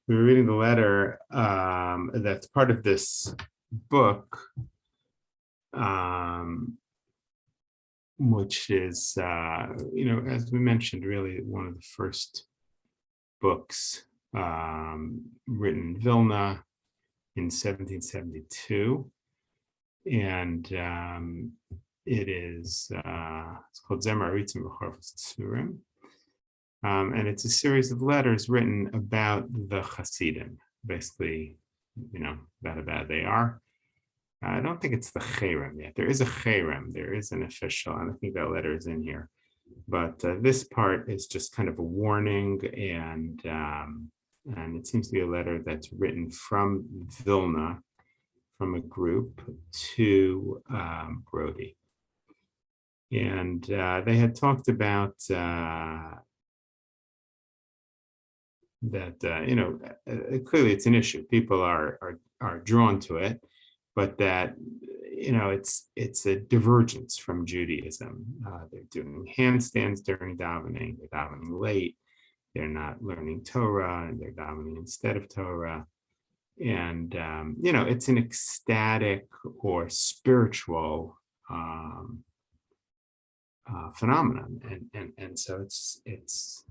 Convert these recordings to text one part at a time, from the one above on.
We were reading the letter that's part of this book, which is, as we mentioned, really one of the first books written in Vilna in 1772. And it is, it's called Zemer Aritzim B'Chorvus Tzurim. And it's a series of letters written about the Chasidim, basically, about how bad they are. I don't think it's the Cherem yet. There is a Cherem, there is an official, and I think that letter is in here. But this part is just kind of a warning, and it seems to be a letter that's written from Vilna, from a group to Brody. And they had talked about that clearly it's an issue. People are drawn to it, but that it's a divergence from Judaism. They're doing handstands during davening. They're davening late. They're not learning Torah, and they're davening instead of Torah. And it's an ecstatic or spiritual phenomenon, and so it's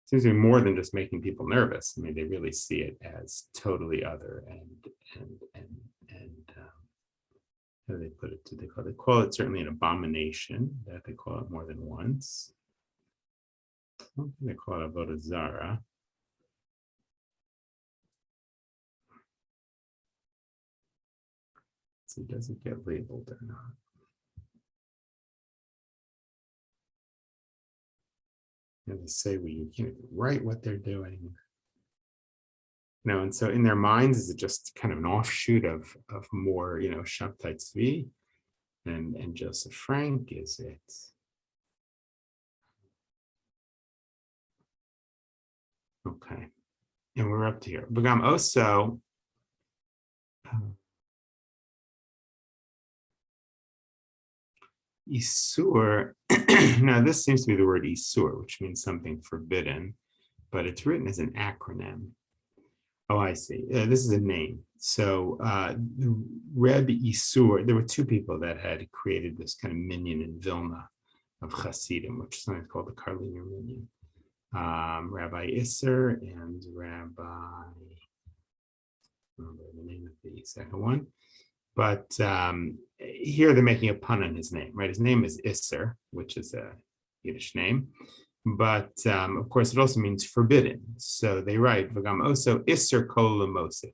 seems to be more than just making people nervous. I mean, they really see it as totally other, and how do they put it? They call it certainly an abomination. That they call it more than once. I don't think they call it avodah zara. So does it get labeled or not? And they say, well, you can't write what they're doing. And so in their minds, is it just kind of an offshoot of more, Shabtai Tzvi and Joseph Frank? Is it? Okay. And we're up to here. V'gam oso. Isur. Now, this seems to be the word Isur, which means something forbidden, but it's written as an acronym. Oh, I see. This is a name. So Reb Isur, there were two people that had created this kind of minyan in Vilna of Chasidim, which is sometimes called the Karliner minyan. Rabbi Isser and Rabbi, I don't remember the name of the second one. But here they're making a pun on his name, right? His name is Isser, which is a Yiddish name. But of course, it also means forbidden. So they write, V'gam oso Isser kol l'mosif.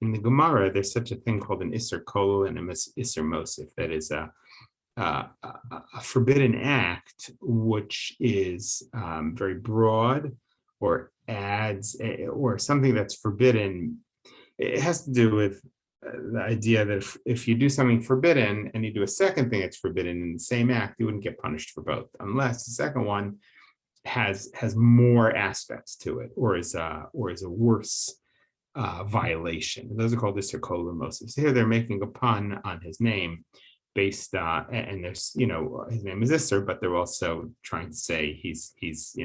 In the Gemara, there's such a thing called an Isser kol and an Isser mosif. That is a forbidden act, which is very broad or adds, or something that's forbidden. It has to do with the idea that if you do something forbidden and you do a second thing that's forbidden in the same act, you wouldn't get punished for both, unless the second one has more aspects to it, or is a worse violation. Those are called Isser kol l'mosif. So here they're making a pun on his name, based and there's his name is Isser, but they're also trying to say he's he's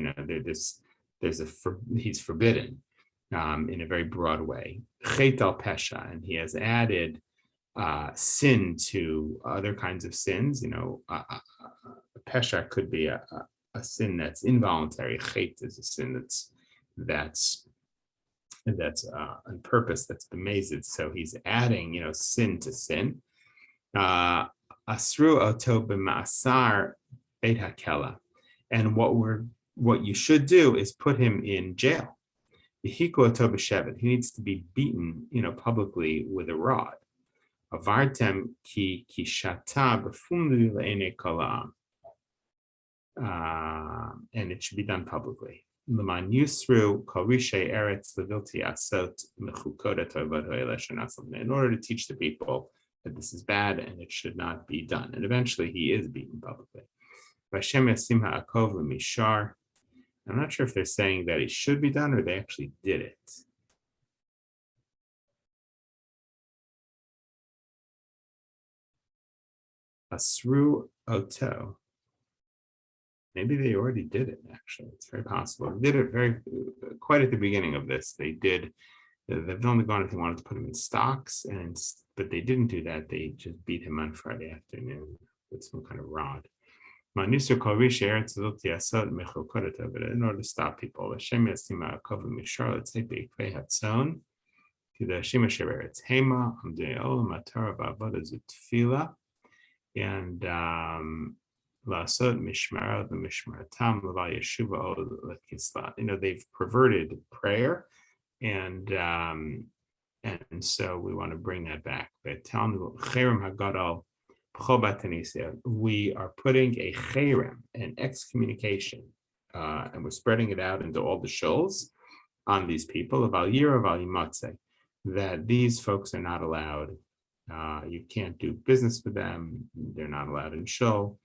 forbidden in a very broad way. Chet al pesha, and he has added sin to other kinds of sins. Pesha could be a sin that's involuntary. Chet is a sin that's on purpose, that's bemazed. So he's adding sin to sin. Asru oto b'ma'asar beit hakela, and what you should do is put him in jail. He needs to be beaten, publicly with a rod. Avartem ki shata b'fumli le'enei kol ha'am, and it should be done publicly. L'man yusru kol rishei eretz levilti asot mechukot tovot ha'eleh shenasim, in order to teach the people that this is bad and it should not be done. And eventually he is beaten publicly. Vashem yasim ha'akov l'mishar. I'm not sure if they're saying that it should be done or they actually did it. Asru oto. Maybe they already did it, actually. It's very possible. They did it very quite at the beginning of this, they did. The Vilna Gaon, if they wanted to put him in stocks, but they didn't do that. They just beat him on Friday afternoon with some kind of rod. In order to stop people, and they've perverted prayer, and so we want to bring that back. We are putting a cherem, an excommunication, and we're spreading it out into all the shuls on these people of that these folks are not allowed. You can't do business with them. They're not allowed in shul.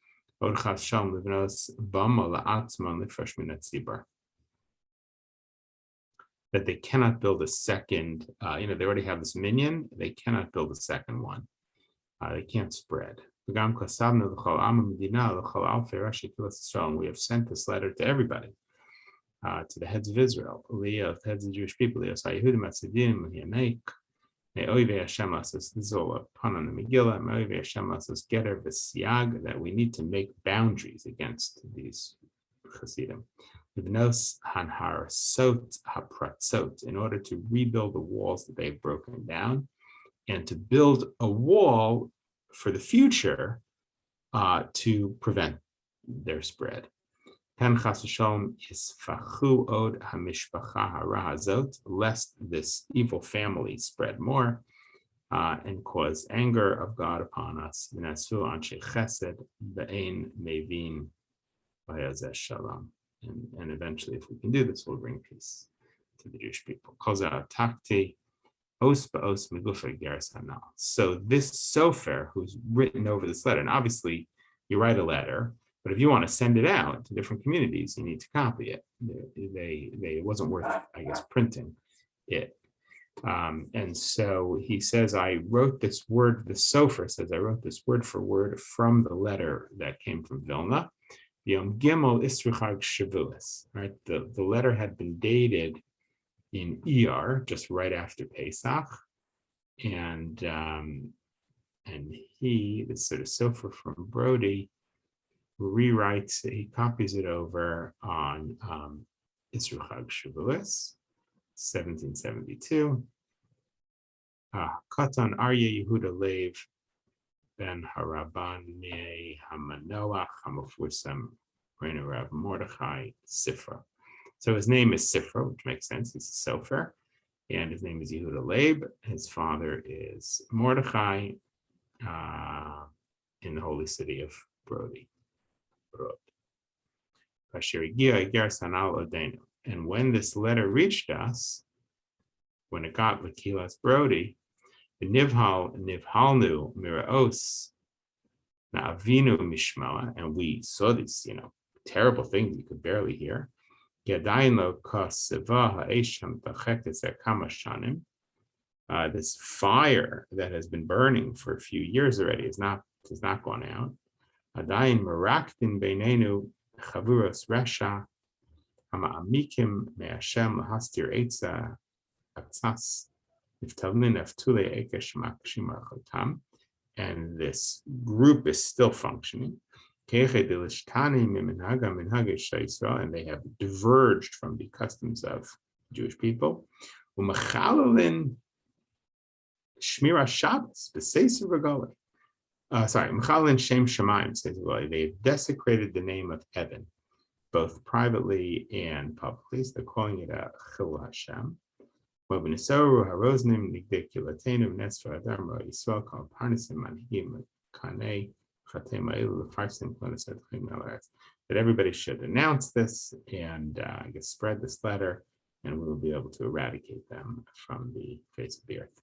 That they cannot build a second, they already have this minion, they cannot build a second one. They can't spread. We have sent this letter to everybody, to the heads of Israel, the heads of Jewish people. This is all a pun on the Megillah. That we need to make boundaries against these Chasidim. In order to rebuild the walls that they've broken down, and to build a wall for the future to prevent their spread. Lest this evil family spread more and cause anger of God upon us. And eventually, if we can do this, we'll bring peace to the Jewish people. So this Sofer, who's written over this letter, and obviously you write a letter, but if you want to send it out to different communities, you need to copy it. It wasn't worth, I guess, printing it. And so he says, I wrote this word, the Sofer says, I wrote this word for word from the letter that came from Vilna. Yom Gimel Isrichag Shavuos, right? The letter had been dated in ER, just right after Pesach, and he, this sort of Sofer from Brody, rewrites it, he copies it over on Isrichag Shavuos, 1772. Katan Aryeh Yehuda Lev Ben Haraban Me Hamanoach Hamufusam Reinu Rav Mordechai Sifra. So his name is Sifra, which makes sense. He's a Sofer, and his name is Yehuda Leib. His father is Mordechai in the holy city of Brody. And when this letter reached us, when it got Lakilas Brody, the Nivhalnu Miraos Na'avinu Mishmala, and we saw these, terrible things you could barely hear. This fire that has been burning for a few years already has not gone out. Adayin Maraktin Beinenu Chavuros Resha Hama'amikim Me'ashem Lahastir Eitza Atzas Niftalmin Eftule Ekesh Makshim Archotam, and this group is still functioning. And they have diverged from the customs of Jewish people. Shmira Shabbos, Mechalin Shem Shemaim, says they've desecrated the name of heaven, both privately and publicly. So they're calling it a Chil Hashem. That everybody should announce this and I guess spread this letter, and we will be able to eradicate them from the face of the earth.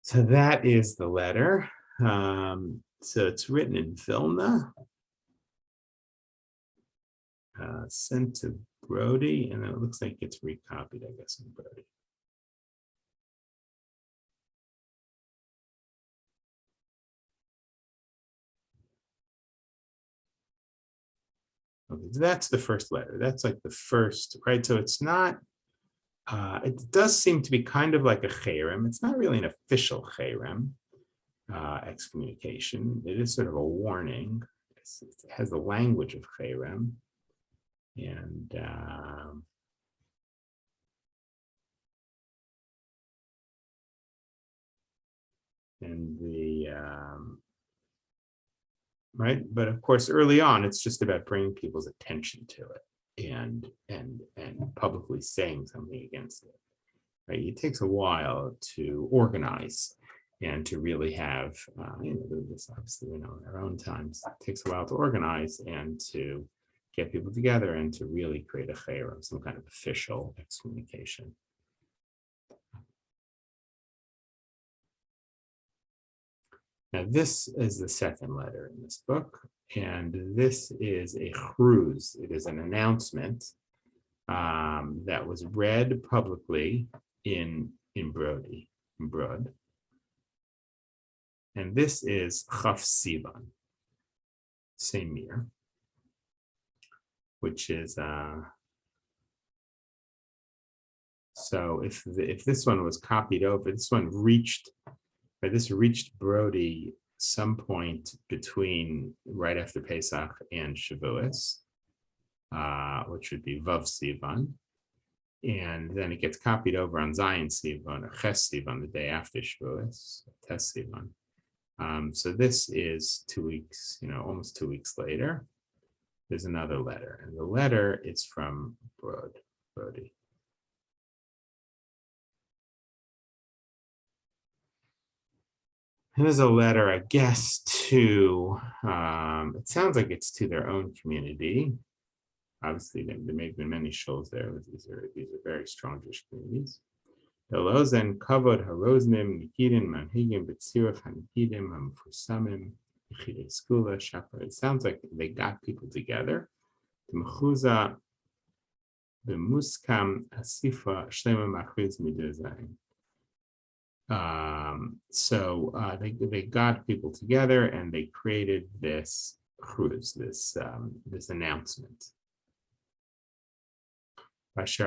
So that is the letter. So it's written in Vilna, sent to Brody, and it looks like it's recopied, I guess, in Brody. that's the first letter. That's like the first, right? So it's not, it does seem to be kind of like a cherem. It's not really an official cherem, excommunication. It is sort of a warning. It has the language of cherem. And the right, but of course, early on, it's just about bringing people's attention to it and publicly saying something against it. Right, it takes a while to organize and to really have, this obviously we know in our own times, it takes a while to organize and to get people together and to really create a cherem, some kind of official excommunication. Now, this is the second letter in this book, and this is a chruz. It is an announcement that was read publicly in Brod. And this is Chaf Sivan, same year, which is, so if this one was copied over, this one reached, this reached Brody some point between right after Pesach and Shavuos, which would be Vav Sivan. And then it gets copied over on Zion Sivan, or Ches Sivan, the day after Shavuos, Tes Sivan. So this is 2 weeks, almost 2 weeks later. There's another letter, and the letter is from Brody. Here's a letter, I guess, to, it sounds like it's to their own community. Obviously, there may have been many shuls there. These are very strong Jewish communities. Elozen kavod haroznim nikidim manhigim b'tziruf hanikidim hamfursamim yichidei skula shapar. It sounds like they got people together. T'mechuza b'muskam asifa shlema machriz midazayin. So they got people together and they created this chruz, this announcement. There's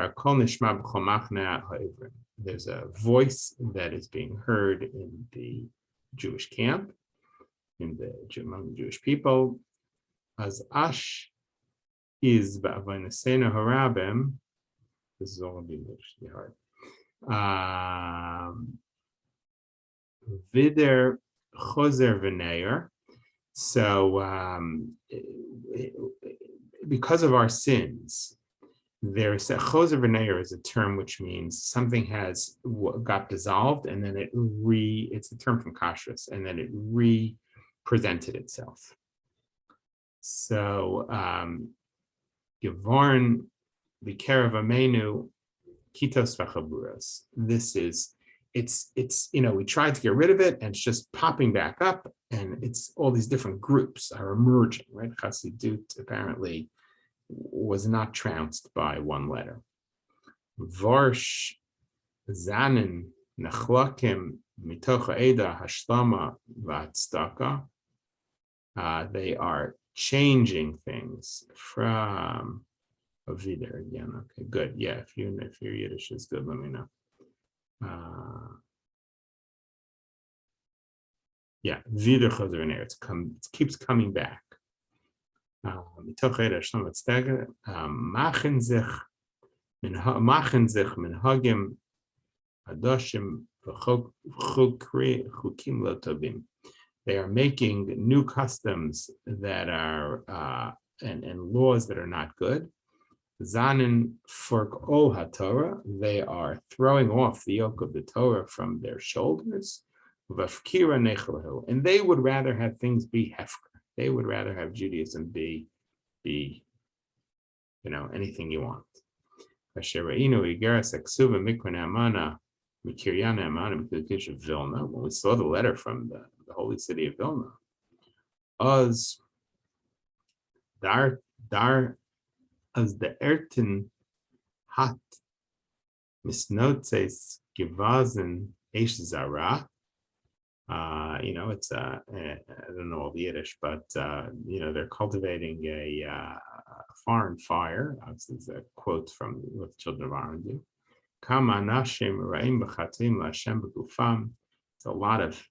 a voice that is being heard in the Jewish camp, among the Jewish people. As Ash is ba'avaynasena harabim. This is all going to be hard. Vider choser v'neir. So because of our sins, there's a choser v'neir is a term which means something has got dissolved and then it's a term from kashrus, and then it re-presented itself. So Gevorn b'kerev amenu kitos v'chaburas. This is, it's we tried to get rid of it and it's just popping back up, and it's all these different groups are emerging, right? Chassidut apparently was not trounced by one letter. Varsh zanin nechlakim mitoch ha'eda hashlama v'hatzdaka. They are changing things from Vider again. Okay, good. Yeah, if your Yiddish is good, let me know. Yeah, Vider choser v'neir. It keeps coming back. Machen sich minhagim hadoshim v'chukim lo tovim. They are making new customs that are and laws that are not good. Zanin fork ol haTorah. They are throwing off the yoke of the Torah from their shoulders. V'afkira nechlahu. And they would rather have things be hefker. They would rather have Judaism be anything you want. When we saw the letter from the holy city of Vilna, as the Erten hat misnotzes gewazen eish zara, It's I don't know all the Yiddish, but they're cultivating a foreign fire. This is a quote from what the children of Aaron do. It's a lot of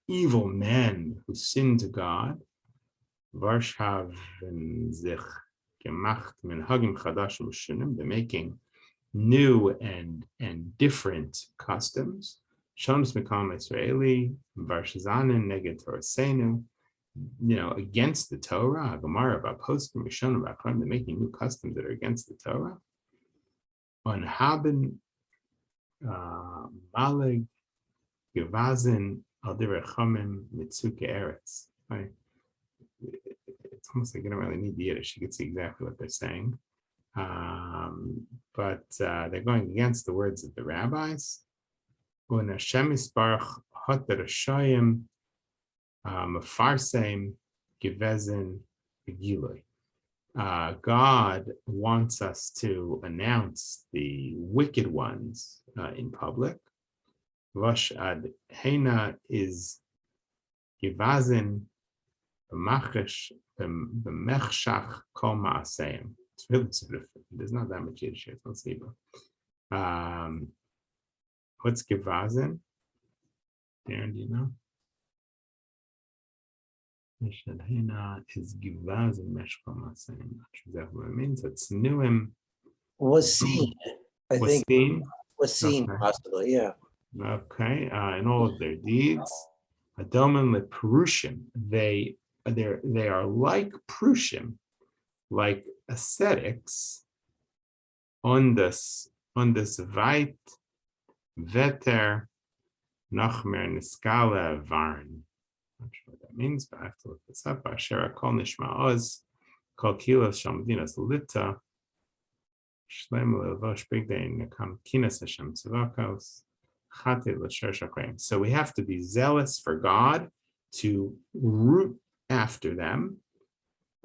evil men who sin to God. They're making new and different customs. Against the Torah. They're making new customs that are against the Torah. On Haben Maleg Gevazin Aldirachamim Mitzuke Eretz. It's almost like you don't really need the Yiddish. You can see exactly what they're saying. But they're going against the words of the rabbis. When Hashem Yisbarach Hot Rashayim Mefarseim Gevezin Begilui. God wants us to announce the wicked ones in public. Vash ad Hena is Gevazin B'machesh B'mechshach Kol Ma'aseim. It's really sort of, there's not that much Yiddish here. Let's see. What's Gevazin? Darren, do you know? Hena is Gevazin Meshkol Ma'aseim. Not sure exactly what it means. It's Nuim. Was seen, I think. Seen? Was seen, Okay. possibly, yeah. Okay, in all of their deeds, Adomin lePrushim, they are like Prushim, like ascetics, on this Veit Veter Nachmer Niskala Varn. Not sure what that means, but I have to look this up. Asher Kol Nishma Oz, Kol Kilos Shamdinas Lita, Shlem Levosh Bigday Nekam Kinas Hashem Tzavakos. So we have to be zealous for God, to root after them,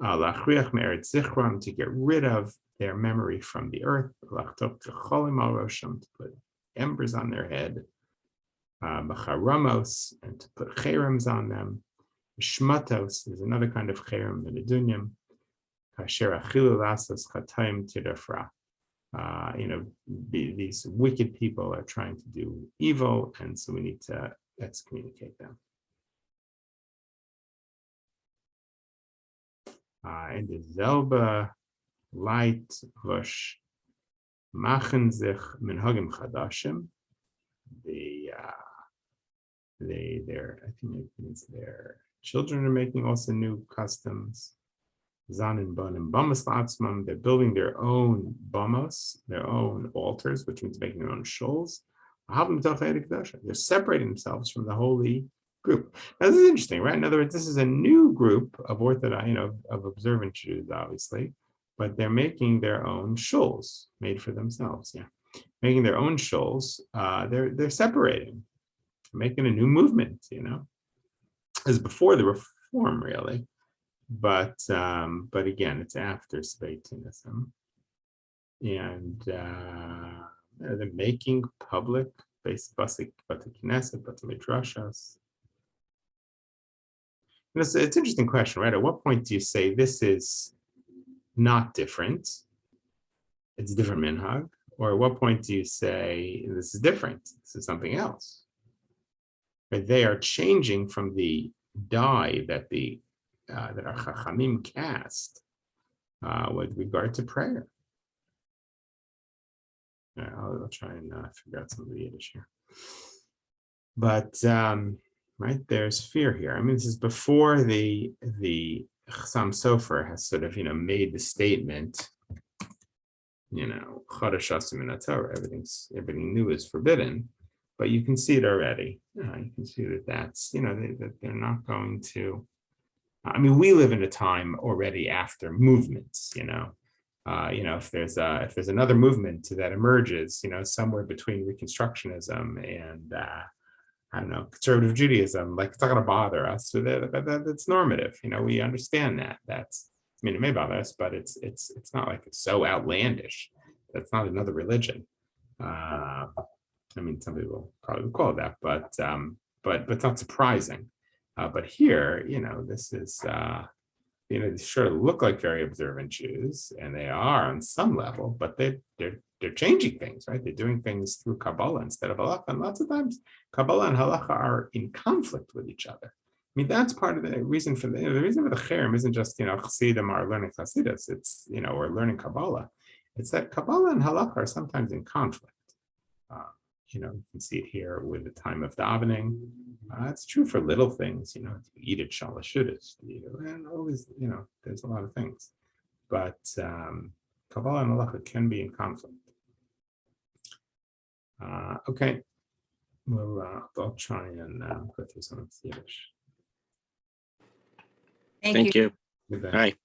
to get rid of their memory from the earth, to put embers on their head, and to put cherems on them. Shmatos is another kind of cherem, the nedunyim. These wicked people are trying to do evil, and so we need to excommunicate them. In the Zelba light Vosh machen sich minhagim chadashim. I think it means their children are making also new customs. Zanin Banim Bamas Latzmam, they're building their own bamos, their own altars, which means making their own shoals. They're separating themselves from the holy group. Now, this is interesting, right? In other words, this is a new group of Orthodox, of observant Jews, obviously, but they're making their own shoals made for themselves. Yeah, making their own shoals. They're separating, making a new movement. As before the reform, really. But again, it's after Sveitinism, and they're making public based Bati Knesset, Bati Midrashas. It's an interesting question, right? At what point do you say this is not different? It's different minhag, or at what point do you say this is different? This is something else. But they are changing from the die that our Chachamim cast with regard to prayer. I'll try and figure out some of the Yiddish here. But right, there's fear here. I mean, this is before the Chassam Sofer has sort of made the statement. Chodesh Asim in Torah, everything new is forbidden. But you can see it already. You can see that's that they're not going to. I mean, we live in a time already after movements. If there's another movement that emerges, somewhere between Reconstructionism and I don't know, conservative Judaism, like it's not going to bother us. So that's normative. We understand that. It may bother us, but it's not like it's so outlandish. That's not another religion. Some people probably would call it that, but but it's not surprising. But here, this is, they sure look like very observant Jews, and they are on some level, but they're changing things, right? They're doing things through Kabbalah instead of halacha. And lots of times, Kabbalah and halacha are in conflict with each other. I mean, that's part of the reason for the reason for the cherem isn't just Chasidim are learning Chasidus. It's we're learning Kabbalah. It's that Kabbalah and halacha are sometimes in conflict. You can see it here with the time of davening. It's true for little things, to eat at shalashudas, and all these, there's a lot of things. But Kabbalah and halacha can be in conflict. Okay, well, I'll try and go through some of the Yiddish. Thank you. Good day. Bye.